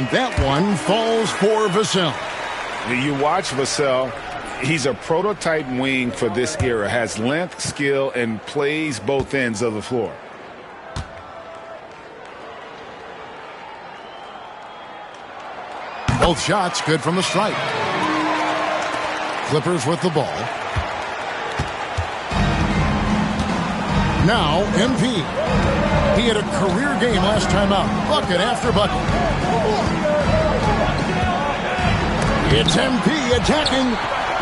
And that one falls for Vassell. You watch Vassell. He's a prototype wing for this era. Has length, skill, and plays both ends of the floor. Both shots good from the stripe. Clippers with the ball. Now MP. He had a career game last time out. Bucket after bucket. It's MP attacking.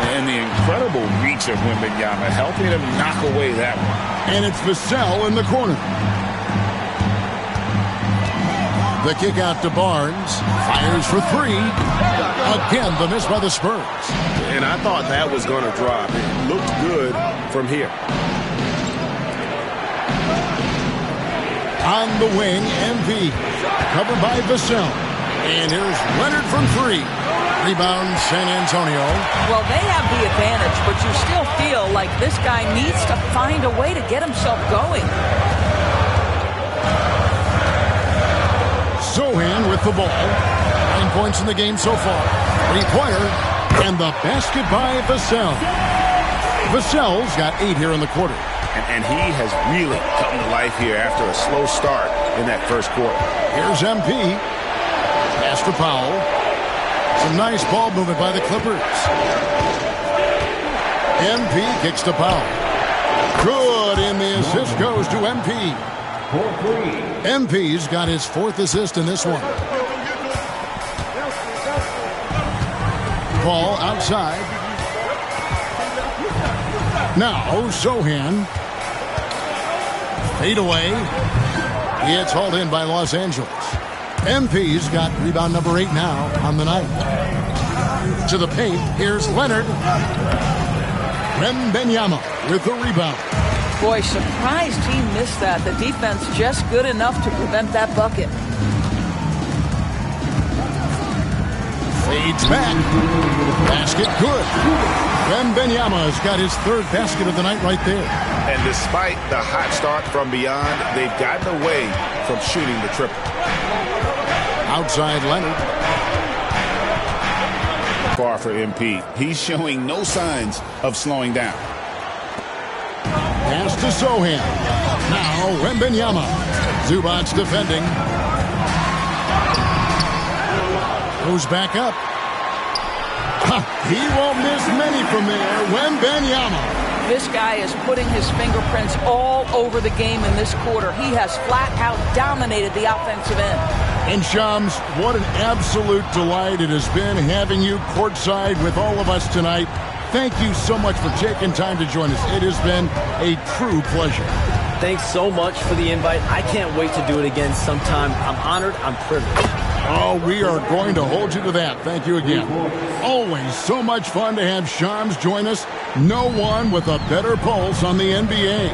And the incredible reach of Wembanyama, helping him knock away that one. And it's Vassell in the corner. The kick out to Barnes. Fires for three. Again, the miss by the Spurs. And I thought that was going to drop. It looked good from here. On the wing, MP. Covered by Vassell. And here's Leonard from three. Rebound, San Antonio. Well, they have the advantage, but you still feel like this guy needs to find a way to get himself going. Sohan with the ball. 9 points in the game so far. Three-pointer. And the basket by Vassell. Vassell's got 8 here in the quarter. And he has really come to life here after a slow start in that first quarter. Here's MP. Pass to Powell. Some nice ball movement by the Clippers. MP kicks to Powell. Good, and the assist goes to MP. MP's got his 4th assist in this one. Ball outside. Now Sohan. Fade away. It's hauled in by Los Angeles. MP's got rebound number 8 now on the night. To the paint, here's Leonard. Wembanyama with the rebound. Boy, surprised he missed that. The defense just good enough to prevent that bucket. Fades back. Basket good. Wembanyama's got his 3rd basket of the night right there. And despite the hot start from beyond, they've gotten away from shooting the triple. Outside Leonard. Far for MP. He's showing no signs of slowing down. Pass to Sohan. Now Wembanyama. Zubac's defending. Goes back up. He won't miss many from there. Wembanyama. This guy is putting his fingerprints all over the game in this quarter. He has flat out dominated the offensive end. And Shams, what an absolute delight it has been having you courtside with all of us tonight. Thank you so much for taking time to join us. It has been a true pleasure. Thanks so much for the invite. I can't wait to do it again sometime. I'm honored. I'm privileged. Oh, we are going to hold you to that. Thank you again. Always so much fun to have Shams join us. No one with a better pulse on the NBA.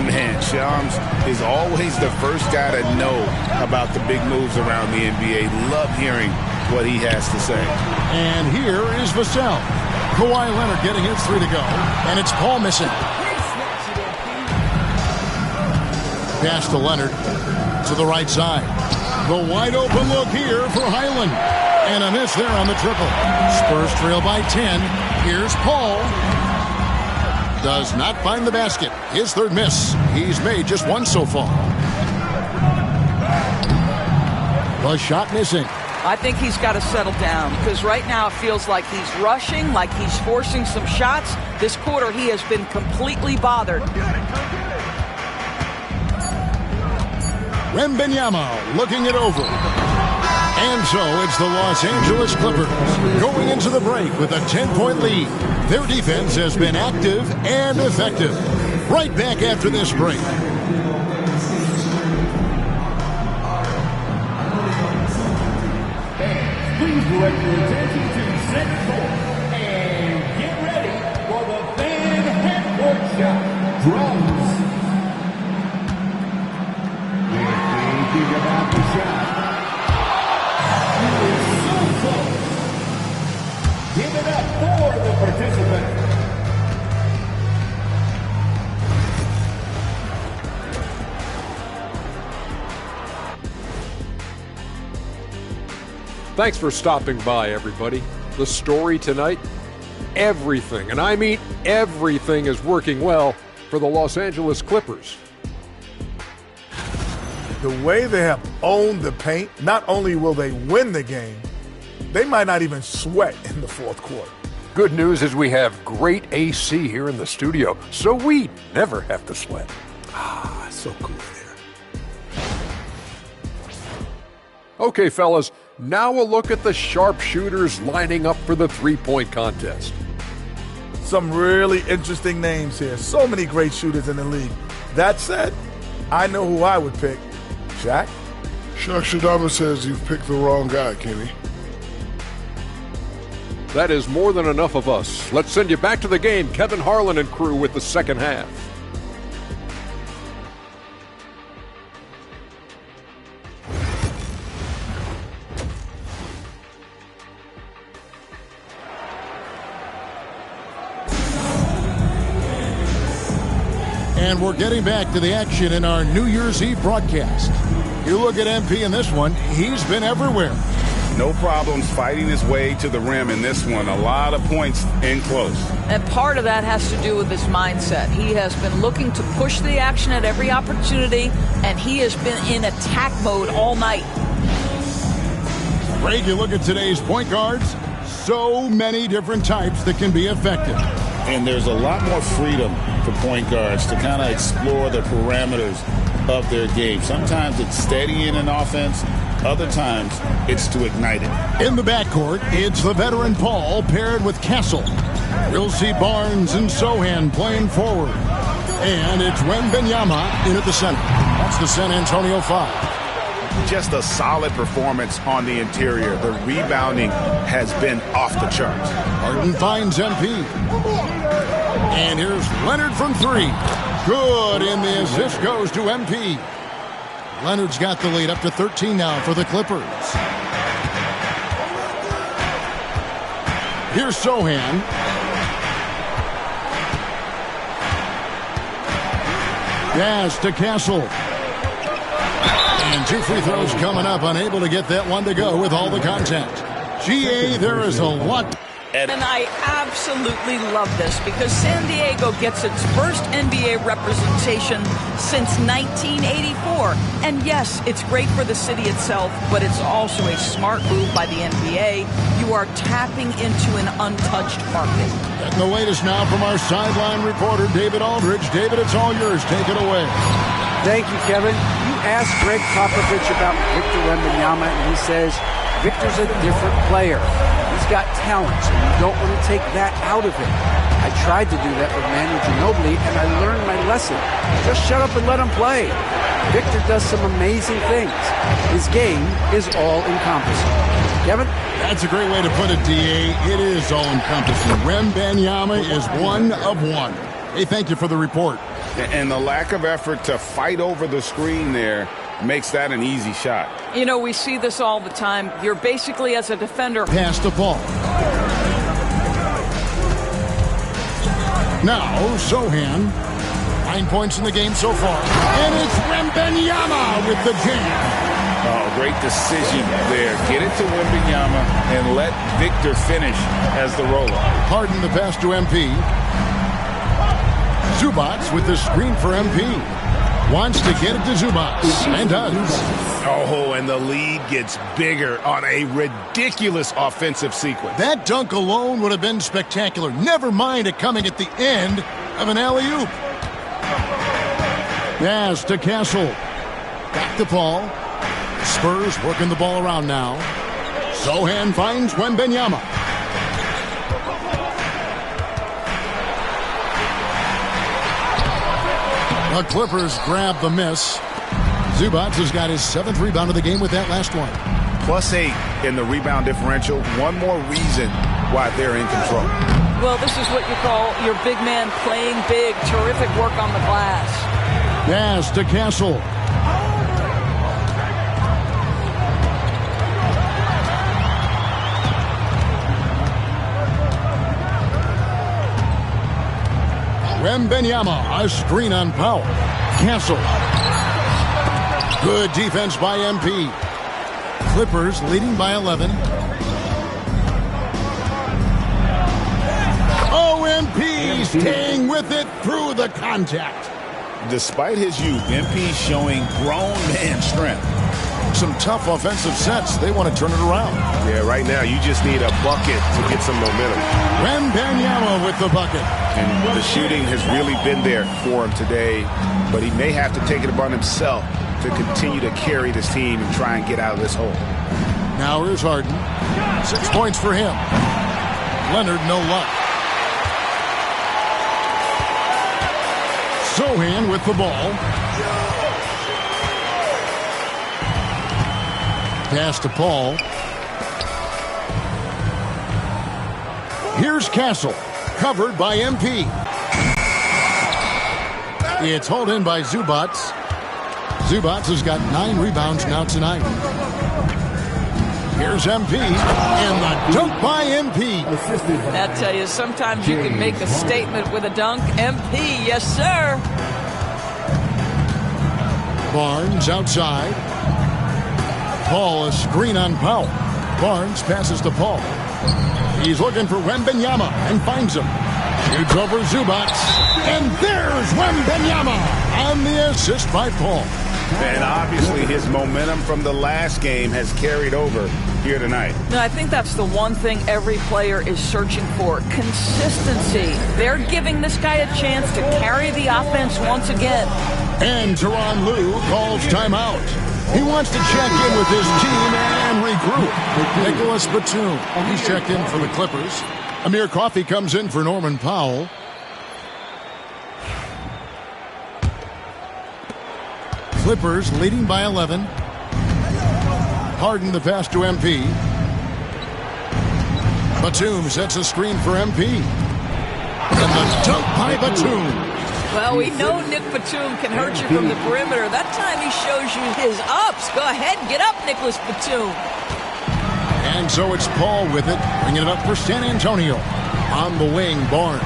Man, Shams is always the first guy to know about the big moves around the NBA. Love hearing what he has to say. And here is Vassell. Kawhi Leonard getting his 3 to go. And it's Paul missing. Pass to Leonard to the right side. The wide open look here for Highland. And a miss there on the triple. Spurs trail by 10. Here's Paul. Does not find the basket. His 3rd miss. He's made just 1 so far. The shot missing. I think he's got to settle down because right now it feels like he's rushing, like he's forcing some shots. This quarter he has been completely bothered. Wembanyama looking it over. And so it's the Los Angeles Clippers going into the break with a 10-point lead. Their defense has been active and effective. Right back after this break. Please direct your attention to center court and get ready for the fan half-court shot. Drums. Thinking about the shot. So close. Give it up for the participant. Thanks for stopping by, everybody. The story tonight, everything, and I mean everything, is working well for the Los Angeles Clippers. The way they have owned the paint, not only will they win the game, they might not even sweat in the fourth quarter. Good news is we have great AC here in the studio, so we never have to sweat. Ah, so cool there. Okay, fellas, now we'll look at the sharpshooters lining up for the three-point contest. Some really interesting names here. So many great shooters in the league. That said, I know who I would pick. Shaq? Shaq Shadama says you've picked the wrong guy, Kenny. That is more than enough of us. Let's send you back to the game, Kevin Harlan and crew, with the second half. And we're getting back to the action in our New Year's Eve broadcast. You look at MP in this one, he's been everywhere. No problems fighting his way to the rim in this one. A lot of points in close. And part of that has to do with his mindset. He has been looking to push the action at every opportunity, and he has been in attack mode all night. Greg, you look at today's point guards, so many different types that can be effective. And there's a lot more freedom for point guards to kind of explore the parameters of their game. Sometimes it's steadying an offense. Other times, it's to ignite it. In the backcourt, it's the veteran Paul paired with Castle. We'll see Barnes and Sohan playing forward. And it's Wembanyama in at the center. That's the San Antonio foul. Just a solid performance on the interior. The rebounding has been off the charts. Harden finds MP. And here's Leonard from three. Good, and the assist goes to MP. Leonard's got the lead up to 13 now for the Clippers. Here's Sohan. Pass to Castle. And two free throws coming up. Unable to get that one to go with all the contact. GA, there is a lot. And I absolutely love this because San Diego gets its first NBA representation since 1984. And yes, it's great for the city itself, but it's also a smart move by the NBA. You are tapping into an untouched market. Getting the latest now from our sideline reporter, David Aldridge. David, it's all yours. Take it away. Thank you, Kevin. You asked Greg Popovich about Victor Wembanyama, and he says Victor's a different player. He's got talent, so you don't want to take that out of him. I tried to do that with Manu Ginobili, and I learned my lesson. Just shut up and let him play. Victor does some amazing things. His game is all-encompassing. Kevin? That's a great way to put it, D.A. It is all-encompassing. Wembanyama is one of one. Hey, thank you for the report. And the lack of effort to fight over the screen there makes that an easy shot. You know, we see this all the time. You're basically, as a defender, pass the ball. Now, Sohan. 9 points in the game so far. And it's Wembanyama with the jam. Oh, great decision there. Get it to Wembanyama and let Victor finish as the roller. Harden the pass to MP. Zubac with the screen for MP. Wants to get it to Zubac, and does. Oh, and the lead gets bigger on a ridiculous offensive sequence. That dunk alone would have been spectacular. Never mind it coming at the end of an alley-oop. Pass to Castle. Back to Paul. Spurs working the ball around now. Sohan finds Wembanyama. The Clippers grab the miss. Zubac has got his 7th rebound of the game with that last one. +8 in the rebound differential. One more reason why they're in control. Well, this is what you call your big man playing big. Terrific work on the glass. Pass to Castle. Wembanyama, a screen on Powell. Castle. Good defense by MP. Clippers leading by 11. MP staying with it through the contact. Despite his youth, MP showing grown man strength. Some tough offensive sets. They want to turn it around. Yeah, right now you just need a bucket to get some momentum. Wembanyama with the bucket. And the shooting has really been there for him today, but he may have to take it upon himself to continue to carry this team and try and get out of this hole. Now here's Harden. 6 points for him. Leonard, no luck. Sochan with the ball. Pass to Paul. Here's Castle. Covered by MP. It's hauled in by Zubac. Zubac has got 9 rebounds now tonight. Here's MP. And the dunk by MP. I tell you, sometimes you can make a statement with a dunk. MP, yes, sir. Barnes outside. Paul, a screen on Powell. Barnes passes to Paul. He's looking for Wembanyama and finds him. Shoots over Zubac. And there's Wembanyama on the assist by Paul. And obviously his momentum from the last game has carried over here tonight. No, I think that's the one thing every player is searching for. Consistency. They're giving this guy a chance to carry the offense once again. And Tyronn Lue calls timeout. He wants to check in with his team and regroup. Nicholas Batum, he's checked in for the Clippers. Amir Coffey comes in for Norman Powell. Clippers leading by 11. Harden the pass to MP. Batum sets a screen for MP. And the dunk by Batum. Well, we know Nick Batum can hurt you from the perimeter. That time he shows you his ups. Go ahead, get up, Nicholas Batum. And so it's Paul with it, bringing it up for San Antonio. On the wing, Barnes.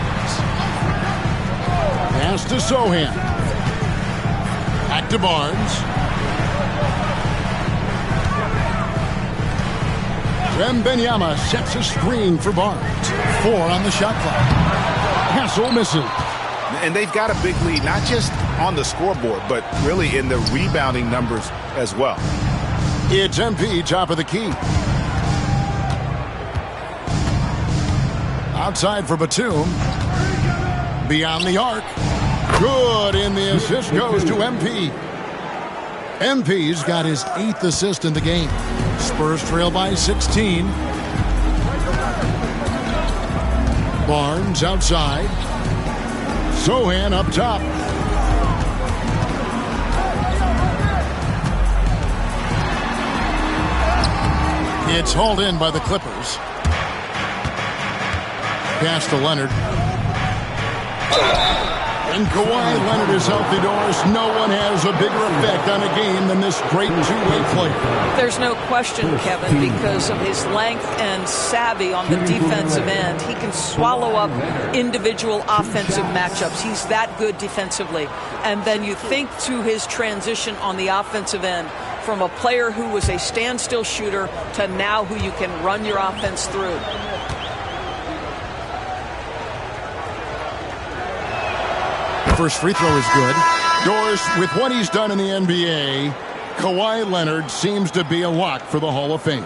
Pass to Sochan. Back to Barnes. Wembanyama sets a screen for Barnes. 4 on the shot clock. Castle misses. And they've got a big lead, not just on the scoreboard, but really in the rebounding numbers as well. It's MP, top of the key. Outside for Batum. Beyond the arc. Good, and the assist goes to MP. MP's got his 8th assist in the game. Spurs trail by 16. Barnes outside. Sochan up top. It's hauled in by the Clippers. Pass to Leonard. And Kawhi Leonard is healthy, Doris. No one has a bigger effect on a game than this great two-way player. There's no question, Kevin, because of his length and savvy on the defensive end. He can swallow up individual offensive matchups. He's that good defensively. And then you think to his transition on the offensive end from a player who was a standstill shooter to now who you can run your offense through. First free throw is good. Doris, with what he's done in the NBA, Kawhi Leonard seems to be a lock for the Hall of Fame.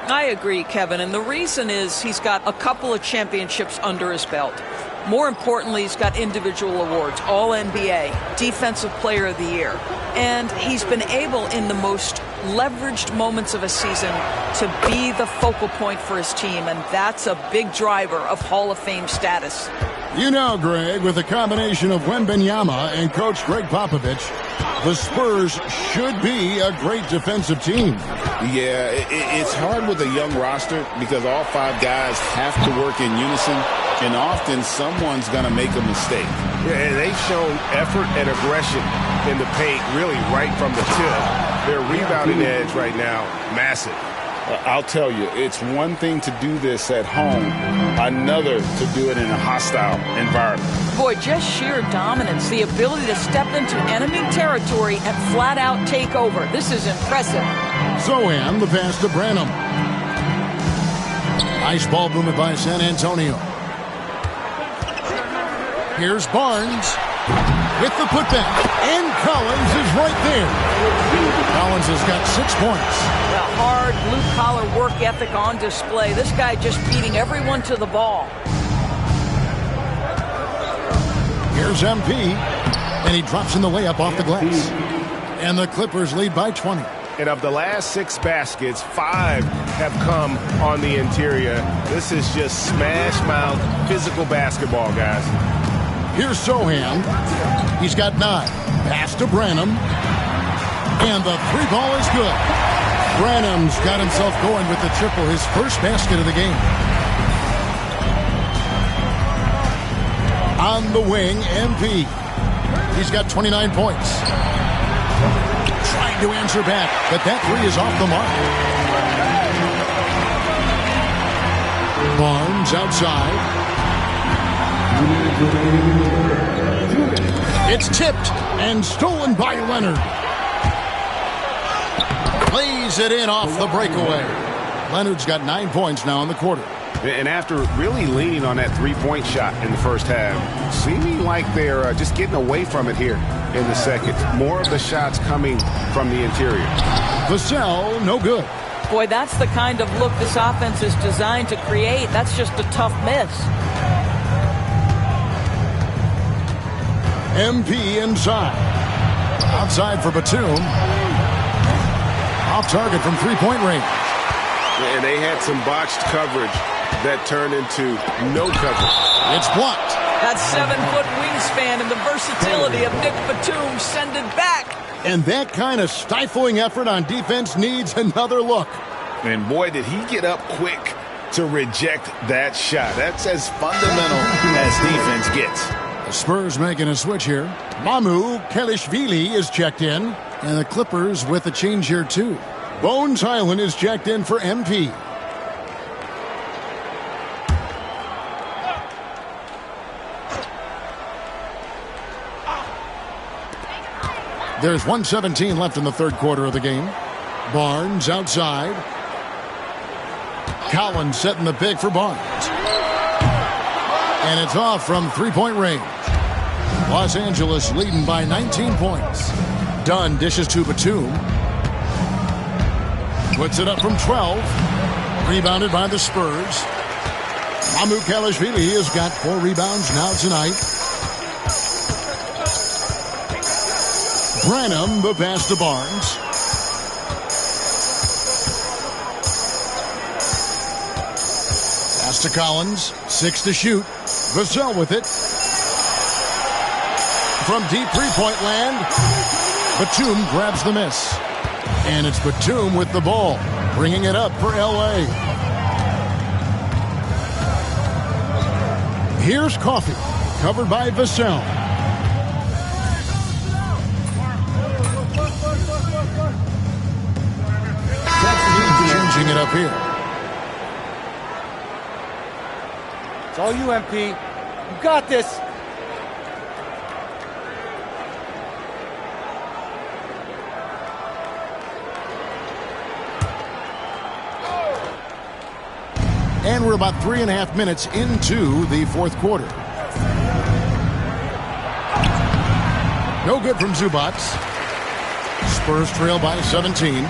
I agree, Kevin, and the reason is he's got a couple of championships under his belt. More importantly, he's got individual awards, All-NBA, Defensive Player of the Year. And he's been able, in the most leveraged moments of a season, to be the focal point for his team, and that's a big driver of Hall of Fame status. You know, Greg, with a combination of Wembanyama and Coach Greg Popovich, the Spurs should be a great defensive team. Yeah, it's hard with a young roster because all 5 guys have to work in unison, and often someone's going to make a mistake. Yeah, and they've shown effort and aggression in the paint really right from the tip. Their rebounding edge right now, massive. I'll tell you, it's one thing to do this at home, another to do it in a hostile environment. Boy, just sheer dominance, the ability to step into enemy territory and flat out take over. This is impressive. Sohan, the pass to Branham. Nice ball movement by San Antonio. Here's Barnes with the putback. And Collins is right there. Collins has got 6 points. The hard blue-collar work ethic on display. This guy just beating everyone to the ball. Here's MP, and he drops in the layup off the glass. And the Clippers lead by 20. And of the last 6 baskets, 5 have come on the interior. This is just smash-mouth physical basketball, guys. Here's Sohan. He's got 9. Pass to Branham. And the 3 ball is good. Branham's got himself going with the triple, his first basket of the game. On the wing, MP. He's got 29 points. Trying to answer back, but that 3 is off the mark. Barnes outside. It's tipped and stolen by Leonard. Plays it in off the breakaway. Leonard's got 9 points now in the quarter. And after really leaning on that 3-point shot in the first half, seeming like they're just getting away from it here in the second. More of the shots coming from the interior. Vassell, no good. Boy, that's the kind of look this offense is designed to create. That's just a tough miss. MP inside. Outside for Batum. Off target from 3-point range. And they had some botched coverage that turned into no coverage. It's blocked. That 7-foot wingspan and the versatility of Nick Batum send it back. And that kind of stifling effort on defense needs another look. And boy, did he get up quick to reject that shot. That's as fundamental as defense gets. The Spurs making a switch here. Mamu Kelishvili is checked in. And the Clippers with a change here too. Bones Hyland is checked in for MP. There's 1:17 left in the third quarter of the game. Barnes outside. Collins setting the pick for Barnes. And it's off from 3-point range. Los Angeles leading by 19 points. Dunn dishes to Batum. Puts it up from 12. Rebounded by the Spurs. Mamu Kelishvili has got 4 rebounds now tonight. Branham, the pass to Barnes. Pass to Collins. 6 to shoot. Vassell with it. From deep 3-point land, Batum grabs the miss. And it's Batum with the ball, bringing it up for L.A. Here's Coffey, covered by Vassell. Changing it up here. It's all you, MP. You got this. And we're about 3.5 minutes into the fourth quarter. No good from Zubac. Spurs trail by 17.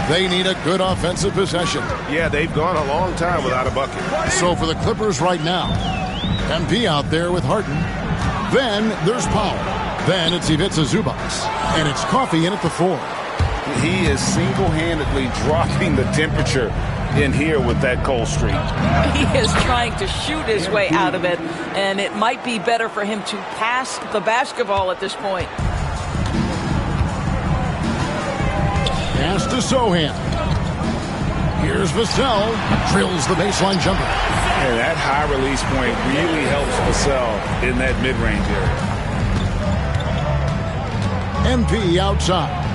They need a good offensive possession. Yeah, they've gone a long time without a bucket. So for the Clippers right now, MP out there with Harden. Then there's Powell. Then it's Ivica Zubac. And it's Coffey in at the 4. He is single-handedly dropping the temperature in here with that cold streak. He is trying to shoot his way out of it, and it might be better for him to pass the basketball at this point. Pass to Sohan. Here's Vassell. Drills the baseline jumper. And that high release point really helps Vassell in that mid-range area. MP outside.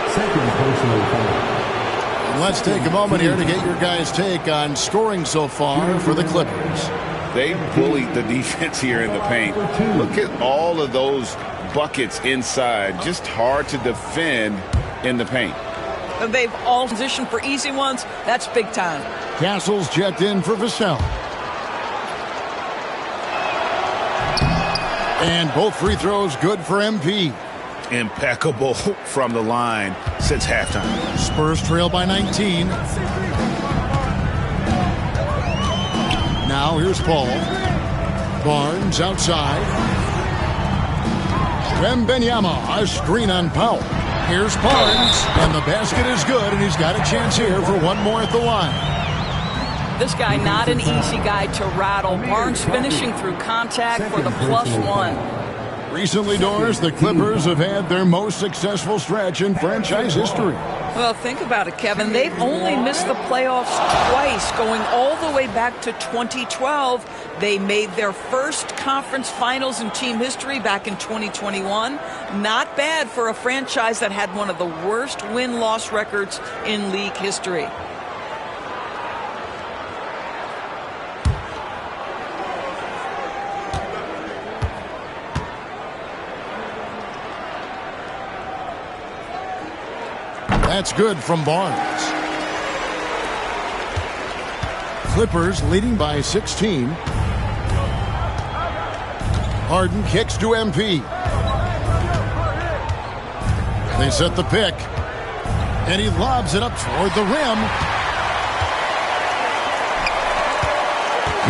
Second personal foul. Let's take a moment here to get your guys' take on scoring so far for the Clippers. They bullied the defense here in the paint. Look at all of those buckets inside. Just hard to defend in the paint. They've all positioned for easy ones. That's big time. Castles checked in for Vassell. And both free throws good for MP. Impeccable from the line since halftime. Spurs trail by 19. Now here's Paul. Barnes outside. Wembanyama, a screen on Powell. Here's Barnes, and the basket is good, and he's got a chance here for one more at the line. This guy, not an easy guy to rattle. Barnes finishing through contact for the +1. Recently, Doris, the Clippers have had their most successful stretch in franchise history. Well, think about it, Kevin. They've only missed the playoffs twice, going all the way back to 2012. They made their first conference finals in team history back in 2021. Not bad for a franchise that had one of the worst win-loss records in league history. That's good from Barnes. Clippers leading by 16. Harden kicks to MP. They set the pick. And he lobs it up toward the rim.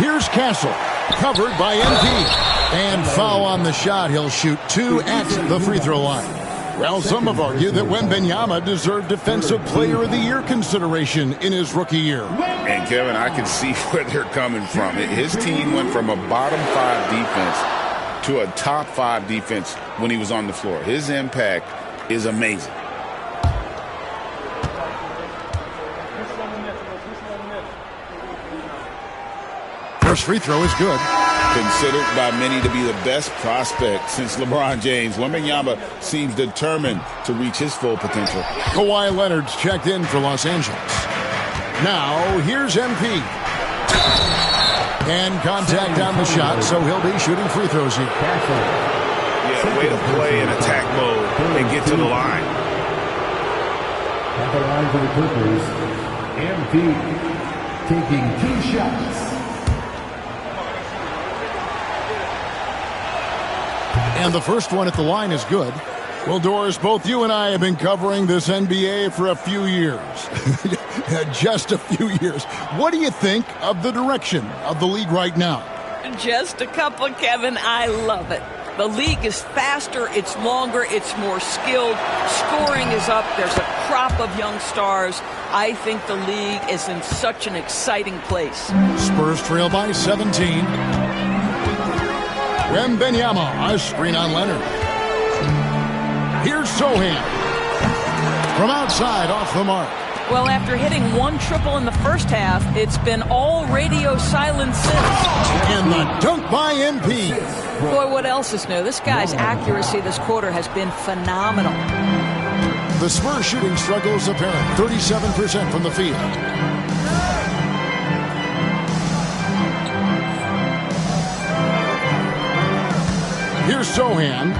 Here's Castle. Covered by MP. And foul on the shot. He'll shoot 2 at the free throw line. Well, some have argued that Wembanyama deserved Defensive Player of the Year consideration in his rookie year. And, Kevin, I can see where they're coming from. His team went from a bottom 5 defense to a top 5 defense when he was on the floor. His impact is amazing. First free throw is good. Considered by many to be the best prospect since LeBron James, Wembanyama seems determined to reach his full potential. Kawhi Leonard's checked in for Los Angeles. Now, here's MP. And contact on the shot, so he'll be shooting free throws here. Yeah, way to play in attack mode and get to the line. At the line for the Clippers, MP taking 2 shots. And the first one at the line is good. Well, Doris, both you and I have been covering this NBA for a few years. Just a few years. What do you think of the direction of the league right now? Just a couple, Kevin. I love it. The league is faster, it's longer, it's more skilled. Scoring is up. There's a crop of young stars. I think the league is in such an exciting place. Spurs trail by 17. Wembanyama, a screen on Leonard. Here's Sohan. From outside, off the mark. Well, after hitting 1 triple in the first half, it's been all radio silence since. And the dunk by MP. Boy, what else is new? This guy's accuracy this quarter has been phenomenal. The Spurs shooting struggle is apparent. 37% from the field. Here's Sohan.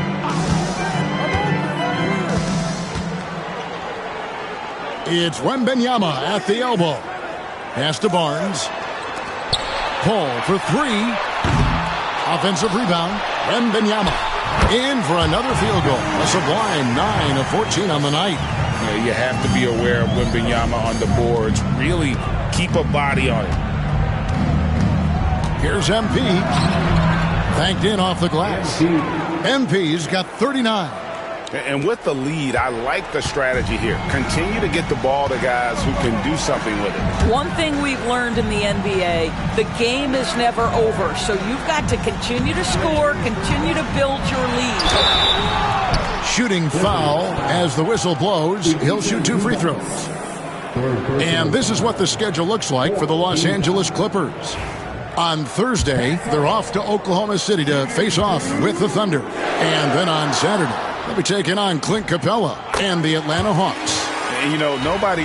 It's Wembanyama at the elbow. Pass to Barnes. Paul for 3. Offensive rebound. Wembanyama in for another field goal. A sublime 9 of 14 on the night. Yeah, you have to be aware of Wembanyama on the boards. Really keep a body on it. Here's MP. Banked in off the glass. MP's got 39. And with the lead, I like the strategy here. Continue to get the ball to guys who can do something with it. One thing we've learned in the NBA, the game is never over. So you've got to continue to score, continue to build your lead. Shooting foul as the whistle blows. He'll shoot 2 free throws. And this is what the schedule looks like for the Los Angeles Clippers. On Thursday, they're off to Oklahoma City to face off with the Thunder. And then on Saturday, they'll be taking on Clint Capella and the Atlanta Hawks. And, you know, nobody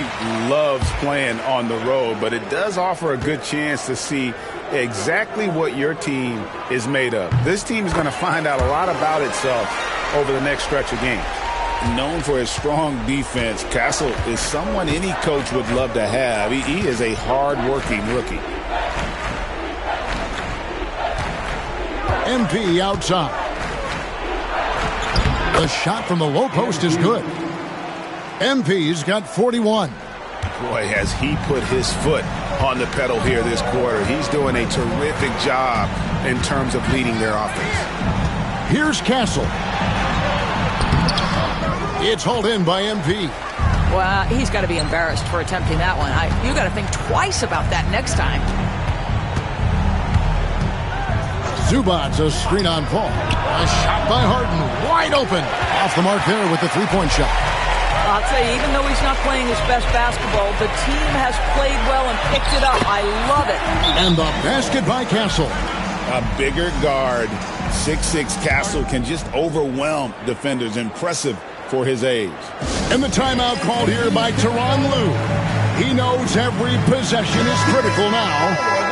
loves playing on the road, but it does offer a good chance to see exactly what your team is made of. This team is going to find out a lot about itself over the next stretch of games. Known for his strong defense, Castle is someone any coach would love to have. He is a hard-working rookie. MP outside. The shot from the low post is good. MP's got 41. Boy, has he put his foot on the pedal here this quarter. He's doing a terrific job in terms of leading their offense. Here's Castle. It's hauled in by MP. Well, he's got to be embarrassed for attempting that one. You got to think twice about that next time. Zubac's a screen on Paul. A shot by Harden, wide open. Off the mark there with the three-point shot. I'll tell you, even though he's not playing his best basketball, the team has played well and picked it up. I love it. And the basket by Castle. A bigger guard, 6'6" Castle can just overwhelm defenders. Impressive for his age. And the timeout called here by Tyronn Lue. He knows every possession is critical now.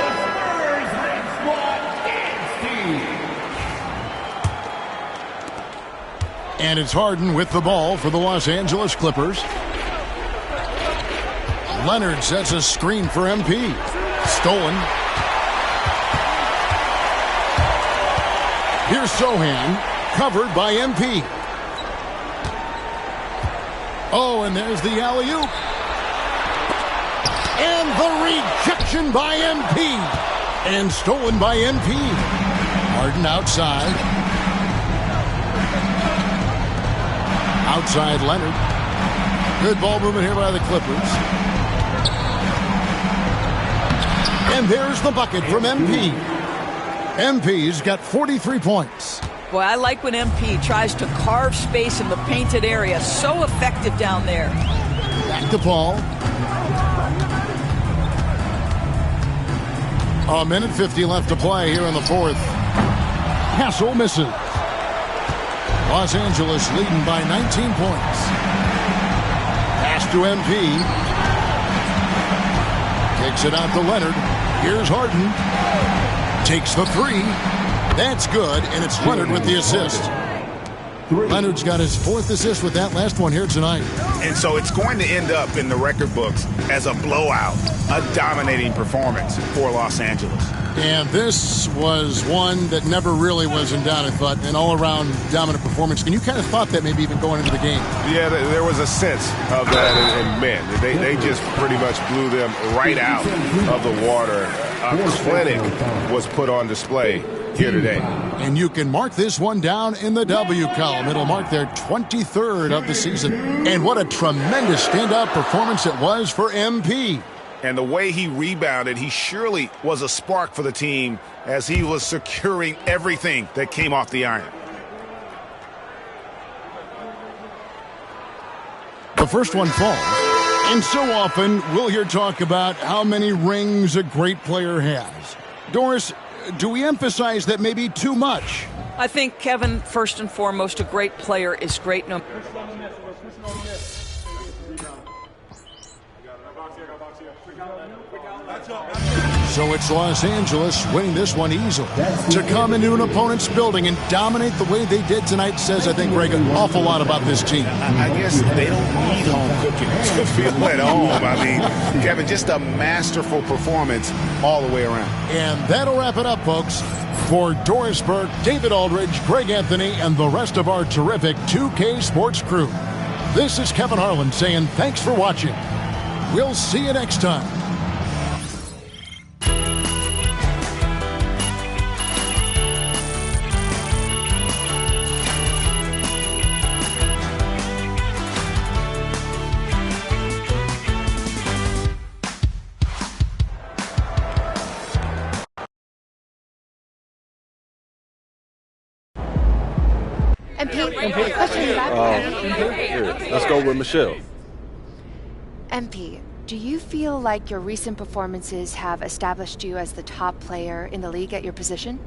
And it's Harden with the ball for the Los Angeles Clippers. Leonard sets a screen for MP. Stolen. Here's Sohan, covered by MP. Oh, and there's the alley-oop. And the rejection by MP. And stolen by MP. Harden outside. Outside Leonard. Good ball movement here by the Clippers. And there's the bucket from MP. MP's got 43 points. Boy, I like when MP tries to carve space in the painted area. So effective down there. Back to Paul. A minute 50 left to play here in the fourth. Castle misses. Los Angeles leading by 19 points. Pass to MP. Kicks it out to Leonard. Here's Harden. Takes the three. That's good, and it's Leonard with the assist. Leonard's got his fourth assist with that last one here tonight. And so it's going to end up in the record books as a blowout, a dominating performance for Los Angeles. And this was one that never really was in doubt, I thought, an all-around dominant performance. And you kind of thought that maybe even going into the game. Yeah, there was a sense of that, and man, they just pretty much blew them right out of the water. A clinic was put on display here today. And you can mark this one down in the W column. It'll mark their 23rd of the season. And what a tremendous standout performance it was for MP. And the way he rebounded, he surely was a spark for the team as he was securing everything that came off the iron. The first one falls. And so often we'll hear talk about how many rings a great player has. Doris, do we emphasize that maybe too much? I think, Kevin, first and foremost, a great player is great. So it's Los Angeles winning this one easily. To come into an opponent's building and dominate the way they did tonight says, I think, Greg, an awful lot about this team. I guess they don't need home cooking to feel at home. I mean, Kevin, just a masterful performance all the way around. And that'll wrap it up, folks. For Doris Burke, David Aldridge, Greg Anthony, and the rest of our terrific 2K Sports crew, this is Kevin Harlan saying thanks for watching. We'll see you next time. Question about Here, let's go with Michelle. MP, Do you feel like your recent performances have established you as the top player in the league at your position?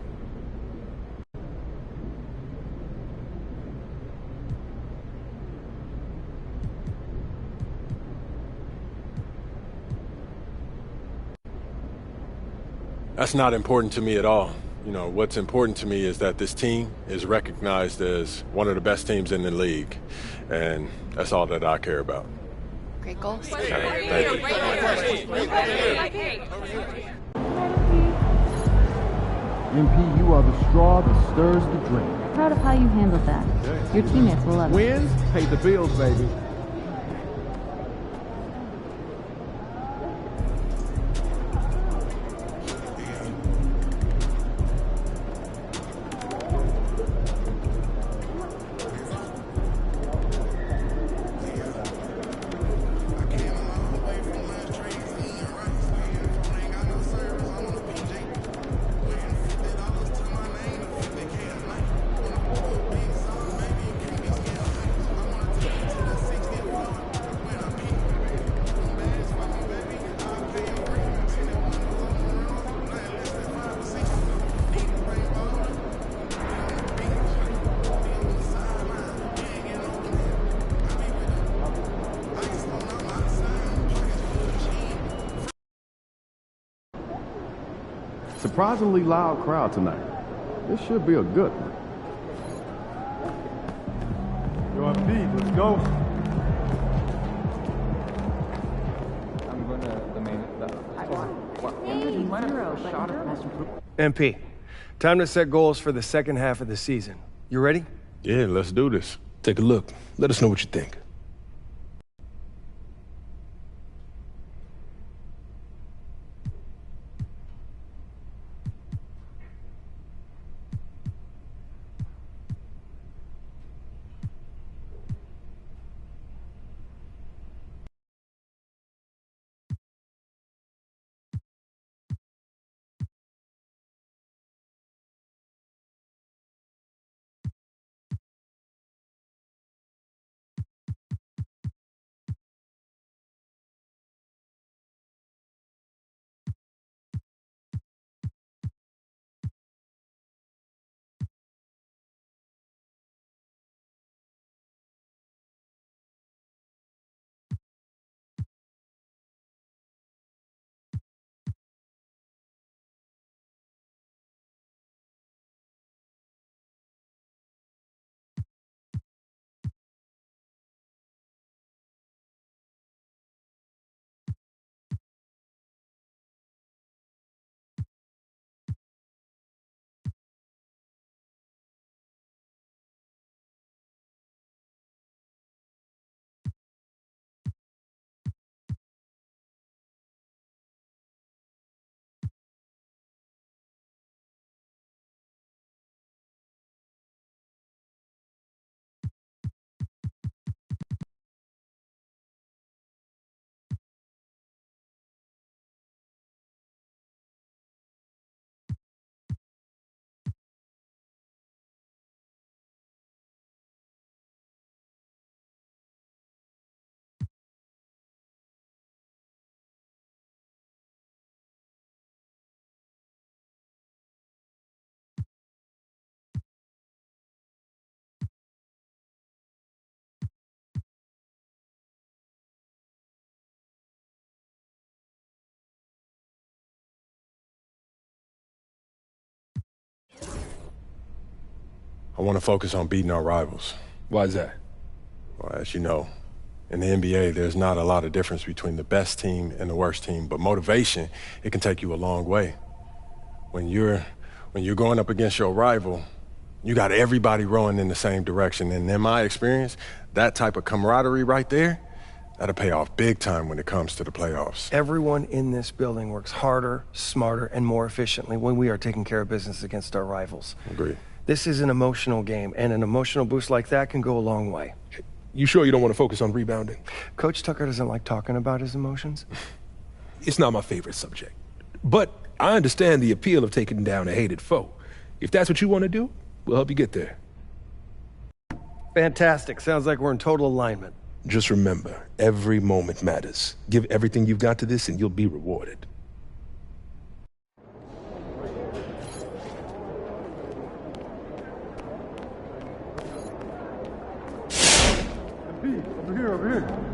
That's not important to me at all. You know, what's important to me is that this team is recognized as one of the best teams in the league, and that's all that I care about. Great goals. Thank you. MP, you are the straw that stirs the drink. Proud of how you handled that. Your teammates will love it. Wins pay the bills, baby. Surprisingly loud crowd tonight. This should be a good one. Yo, MP, let's go. MP, time to set goals for the second half of the season. You ready? Yeah, let's do this. Take a look. Let us know what you think. I want to focus on beating our rivals. Why is that? Well, as you know, in the NBA, there's not a lot of difference between the best team and the worst team, but motivation, it can take you a long way. When you're going up against your rival, you got everybody rowing in the same direction, and in my experience, that type of camaraderie right there, that'll pay off big time when it comes to the playoffs. Everyone in this building works harder, smarter, and more efficiently when we are taking care of business against our rivals. Agreed. This is an emotional game, and an emotional boost like that can go a long way. You sure you don't want to focus on rebounding? Coach Tucker doesn't like talking about his emotions. It's not my favorite subject. But I understand the appeal of taking down a hated foe. If that's what you want to do, we'll help you get there. Fantastic. Sounds like we're in total alignment. Just remember, every moment matters. Give everything you've got to this and you'll be rewarded. Over here.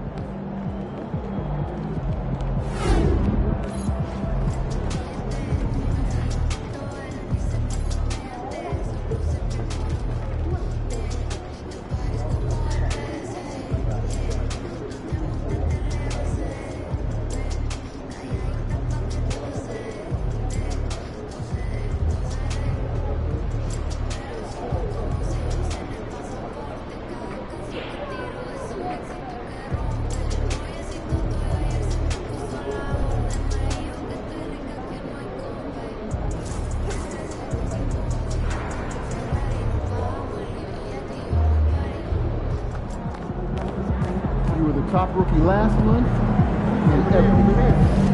You were the top rookie last month and every